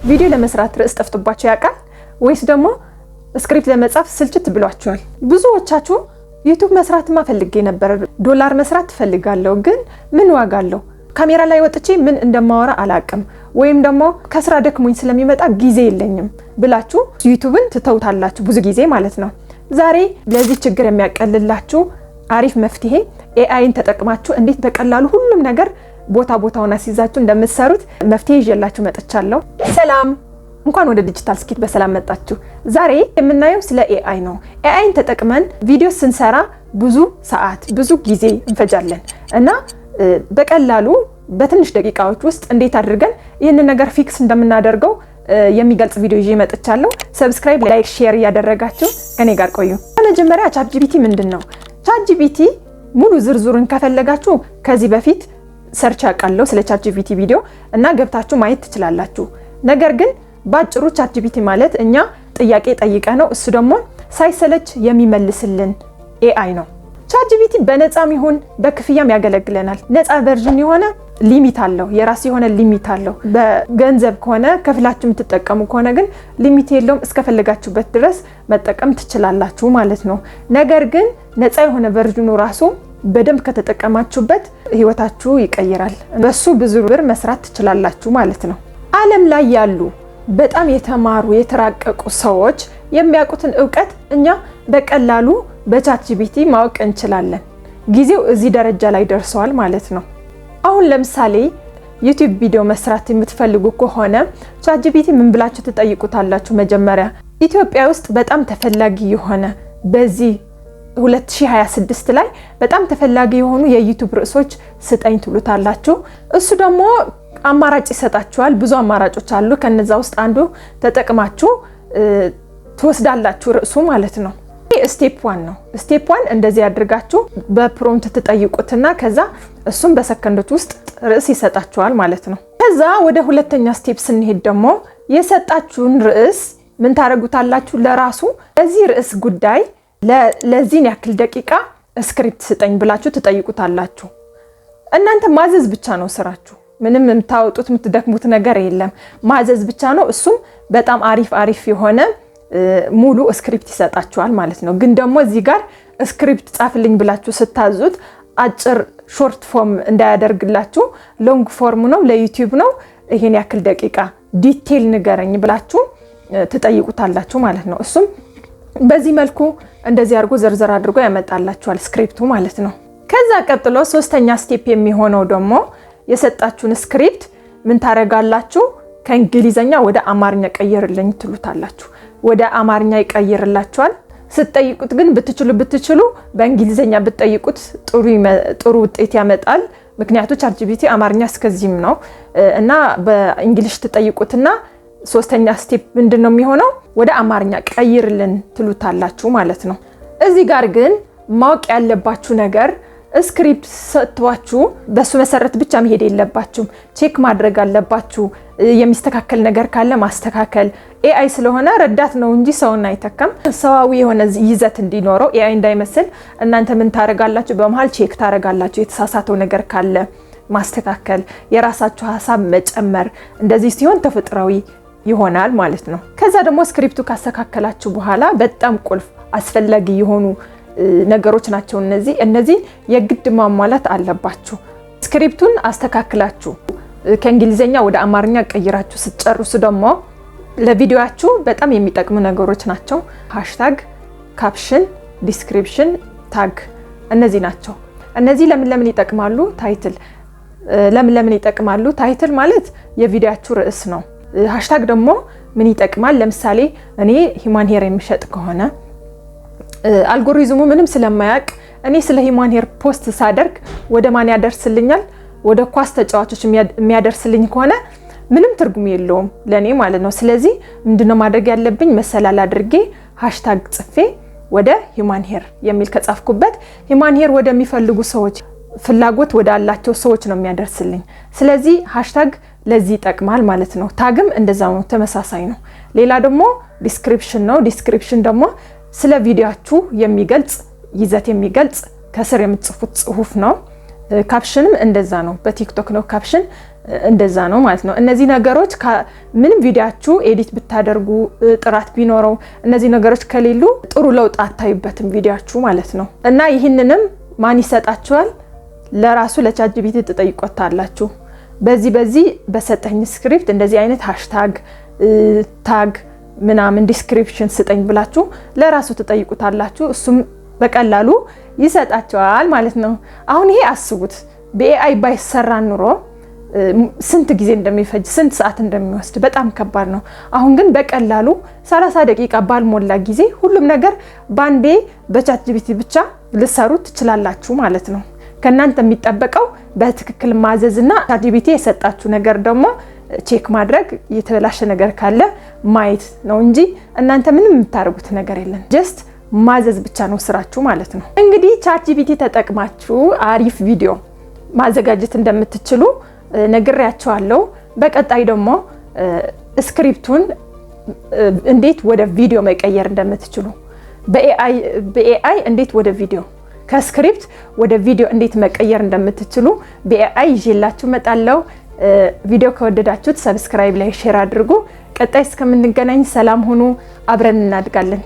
ቪዲዮ ለመስራት ርዕስ ጠፍቶባችሁ ያውቃል ወይስ ደግሞ ስክሪፕት ለመጻፍ ስልችት ብሏችኋል? ብዙዎቻችሁ ዩቲዩብ መስራትማ ፈልጌ ነበር፣ ዶላር መስራት ፈልጋለሁ፣ ግን ምን ዋጋ አለው? ካሜራ ላይ ወጥቼ ምን እንደማወራ አላቅም፣ ወይም ደግሞ ከስራ ደክሞኝ ስለሚመጣ ጊዜ የለኝም ብላችሁ ዩቲዩብን ትተውታላችሁ ብዙ ጊዜ ማለት ነው። ዛሬ ለዚህ ችግር የሚያቀልላችሁ አሪፍ መፍትሄ ኤአይን ተጠቅማችሁ እንዴት በቀላሉ ሁሉም ነገር ቦታውን አስይዛችሁ እንደምትሰሩት መፍትሄ ይዤላችሁ መጥቻለሁ። ሰላም፣ እንኳን ወደ ዲጂታል ስኪት በሰላም መጣችሁ። ዛሬ የምናየው ስለ ኤአይ ነው። ኤአይን ተጠቅመን ቪዲዮ ስንሰራ ብዙ ሰዓት ብዙ ጊዜ እንፈጃለን እና በቀላሉ በትንሽ ደቂቃዎች ውስጥ እንዴት አድርገን ይህንን ነገር ፊክስ እንደምናደርገው የሚገልጽ ቪዲዮ ይዤ መጥቻለሁ። ሰብስክራይብ፣ ላይክ፣ ሼር እያደረጋችሁ ከኔ ጋር ቆዩ። በመጀመሪያ ቻትጂፒቲ ምንድነው? ቻትጂፒቲ ሙሉ ዝርዝሩን ከፈለጋችሁ ከዚህ በፊት ሰርች አቃለው ስለ ቻትጂፒቲ ቪዲዮ እና ገብታችሁ ማየት ትችላላችሁ። ነገር ግን ባጭሩ ቻትጂፒቲ ማለት እኛ ጥያቄ ጠይቀ ነው እሱ ደግሞ ሳይሰለች የሚመልስልን ኤአይ ነው። ቻትጂፒቲ በነፃም ይሁን በክፍያም ያገለግለናል። ነፃ ቨርዥን የሆነ ሊሚት አለው፣ የራስ የሆነ ሊሚት አለው። በገንዘብ ከሆነ ከፍላችሁ የምትጠቀሙ ከሆነ ግን ሊሚት የለውም፣ እስከፈለጋችሁበት ድረስ መጠቀም ትችላላችሁ ማለት ነው። ነገር ግን ነፃ የሆነ ቨርዥኑ ራሱ በደንብ ከተጠቀማችሁበት ህይወታችሁ ይቀይራል። በሱ ብዙ ብር መስራት ትችላላችሁ ማለት ነው። ዓለም ላይ ያሉ በጣም የተማሩ የተራቀቁ ሰዎች የሚያውቁትን እውቀት እኛ በቀላሉ በቻትጂፒቲ ማወቅ እንችላለን። ጊዜው እዚህ ደረጃ ላይ ደርሰዋል ማለት ነው። አሁን ለምሳሌ ዩቲዩብ ቪዲዮ መስራት የምትፈልጉ ከሆነ ቻትጂፒቲ ምን ብላችሁ ትጠይቁታላችሁ? መጀመሪያ ኢትዮጵያ ውስጥ በጣም ተፈላጊ የሆነ በዚህ 2026 ላይ በጣም ተፈላጊ የሆኑ የዩቲዩብ ርዕሶች ስጠኝ ትሉታላችሁ። እሱ ደግሞ አማራጭ ይሰጣችኋል። ብዙ አማራጮች አሉ። ከነዛ ውስጥ አንዱ ተጠቅማችሁ ትወስዳላችሁ ርዕሱ ማለት ነው። ስቴፕ 1 ነው። ስቴፕ 1 እንደዚህ አድርጋችሁ በፕሮምፕት ትጠይቁትና ከዛ እሱም በሰከንዶች ውስጥ ርዕስ ይሰጣችኋል ማለት ነው። ከዛ ወደ ሁለተኛ ስቴፕ ስንሄድ ደግሞ የሰጣችሁን ርዕስ ምን ታረጉታላችሁ? ለራሱ ለዚህ ርዕስ ጉዳይ ለዚህን ያክል ደቂቃ ስክሪፕት ስጠኝ ብላችሁ ትጠይቁታላችሁ። እናንተ ማዘዝ ብቻ ነው ስራችሁ። ምንም የምታወጡት የምትደክሙት ነገር የለም። ማዘዝ ብቻ ነው። እሱም በጣም አሪፍ የሆነ ሙሉ ስክሪፕት ይሰጣችኋል ማለት ነው። ግን ደግሞ እዚህ ጋር ስክሪፕት ጻፍልኝ ብላችሁ ስታዙት አጭር ሾርት ፎርም እንዳያደርግላችሁ ሎንግ ፎርም ነው፣ ለዩቲዩብ ነው። ይሄን ያክል ደቂቃ ዲቴል ንገረኝ ብላችሁ ትጠይቁታላችሁ ማለት ነው። እሱም በዚህ መልኩ እንደዚህ አድርጎ ዘርዘር አድርጎ ያመጣላችኋል ስክሪፕቱ ማለት ነው። ከዛ ቀጥሎ ሶስተኛ ስቴፕ የሚሆነው ደግሞ የሰጣችሁን ስክሪፕት ምን ታረጋላችሁ? ከእንግሊዘኛ ወደ አማርኛ ቀይርልኝ ትሉታላችሁ። ወደ አማርኛ ይቀይርላችኋል። ስትጠይቁት ግን ብትችሉ በእንግሊዘኛ ብትጠይቁት ጥሩ ውጤት ያመጣል። ምክንያቱም ቻትጂፒቲ አማርኛ እስከዚህም ነው እና በእንግሊሽ ትጠይቁትና ሶስተኛ ስቴፕ ምንድነው የሚሆነው? ወደ አማርኛ ቀይርልን ትሉታላችሁ ማለት ነው። እዚህ ጋር ግን ማወቅ ያለባችሁ ነገር ስክሪፕት ሰጥቷችሁ በሱ መሰረት ብቻ መሄድ የለባችሁም። ቼክ ማድረግ አለባችሁ። የሚስተካከል ነገር ካለ ማስተካከል። ኤአይ ስለሆነ ረዳት ነው እንጂ ሰውን አይተካም። ሰዋዊ የሆነ ይዘት እንዲኖረው ኤአይ እንዳይመስል እናንተ ምን ታረጋላችሁ? በመሃል ቼክ ታረጋላችሁ። የተሳሳተው ነገር ካለ ማስተካከል፣ የራሳችሁ ሀሳብ መጨመር። እንደዚህ ሲሆን ተፈጥሯዊ ይሆናል ማለት ነው። ከዛ ደግሞ ስክሪፕቱ ካስተካከላችሁ በኋላ በጣም ቁልፍ አስፈላጊ የሆኑ ነገሮች ናቸው እነዚህ የግድ ማሟላት አለባችሁ። ስክሪፕቱን አስተካክላችሁ ከእንግሊዘኛ ወደ አማርኛ ቀይራችሁ ስትጨርሱ ደግሞ ለቪዲዮአችሁ በጣም የሚጠቅሙ ነገሮች ናቸው። ሃሽታግ፣ ካፕሽን፣ ዲስክሪፕሽን፣ ታግ እነዚህ ናቸው። እነዚህ ለምን ይጠቅማሉ? ታይትል ለምን ይጠቅማሉ? ታይትል ማለት የቪዲዮአችሁ ርዕስ ነው። ሃሽታግ ደግሞ ምን ይጠቅማል? ለምሳሌ እኔ ሂማን ሄር የሚሸጥ ከሆነ አልጎሪዝሙ ምንም ስለማያውቅ እኔ ስለ ሂማን ሄር ፖስት ሳደርግ ወደ ማን ያደርስልኛል? ወደ ኳስ ተጫዋቾች የሚያደርስልኝ ከሆነ ምንም ትርጉም የለውም ለኔ ማለት ነው። ስለዚህ ምንድነው ማድረግ ያለብኝ? መሰላል አድርጌ ሃሽታግ ጽፌ ወደ ሂማን ሄር የሚል ከጻፍኩበት ሂማን ሄር ወደሚፈልጉ ሰዎች፣ ፍላጎት ወዳላቸው ሰዎች ነው የሚያደርስልኝ። ስለዚህ ሃሽታግ ለዚህ ይጠቅማል ማለት ነው። ታግም እንደዛው ነው፣ ተመሳሳይ ነው። ሌላ ደግሞ ዲስክሪፕሽን ነው። ዲስክሪፕሽን ደግሞ ስለ ቪዲዮአችሁ የሚገልጽ ይዘት የሚገልጽ ከስር የምትጽፉት ጽሁፍ ነው። ካፕሽንም እንደዛ ነው። በቲክቶክ ነው ካፕሽን እንደዛ ነው ማለት ነው። እነዚህ ነገሮች ምንም ቪዲዮአችሁ ኤዲት ብታደርጉ ጥራት ቢኖረው እነዚህ ነገሮች ከሌሉ ጥሩ ለውጥ አታዩበትም ቪዲዮአችሁ ማለት ነው። እና ይህንንም ማን ይሰጣችኋል? ለራሱ ለቻትጂፒቲ ትጠይቁታላችሁ። በዚህ በሰጠኝ ስክሪፕት እንደዚህ አይነት ሃሽታግ ታግ ምናምን ዲስክሪፕሽን ስጠኝ ብላችሁ ለራሱ ትጠይቁታላችሁ። እሱም በቀላሉ ይሰጣችኋል ማለት ነው። አሁን ይሄ አስቡት በኤአይ ባይሰራ ኑሮ ስንት ጊዜ እንደሚፈጅ ስንት ሰዓት እንደሚወስድ በጣም ከባድ ነው። አሁን ግን በቀላሉ 30 ደቂቃ ባልሞላ ጊዜ ሁሉም ነገር ባንዴ በቻትጂፒቲ ብቻ ልሰሩት ትችላላችሁ ማለት ነው። ከናንተ የሚጠበቀው በትክክል ማዘዝና ቻትጂፒቲ የሰጣችሁ ነገር ደግሞ ቼክ ማድረግ የተበላሸ ነገር ካለ ማየት ነው እንጂ እናንተ ምንም የምታደርጉት ነገር የለም። ጀስት ማዘዝ ብቻ ነው ስራችሁ ማለት ነው። እንግዲህ ቻትጂፒቲ ተጠቅማችሁ አሪፍ ቪዲዮ ማዘጋጀት እንደምትችሉ ነግሬያችኋለሁ። በቀጣይ ደግሞ ስክሪፕቱን እንዴት ወደ ቪዲዮ መቀየር እንደምትችሉ በኤአይ እንዴት ወደ ቪዲዮ ከስክሪፕት ወደ ቪዲዮ እንዴት መቀየር እንደምትችሉ በኤአይ ይዤላችሁ እመጣለሁ። ቪዲዮ ከወደዳችሁት ሰብስክራይብ ላይ ሼር አድርጉ። ቀጣይ እስከምንገናኝ ሰላም ሁኑ። አብረን እናድጋለን።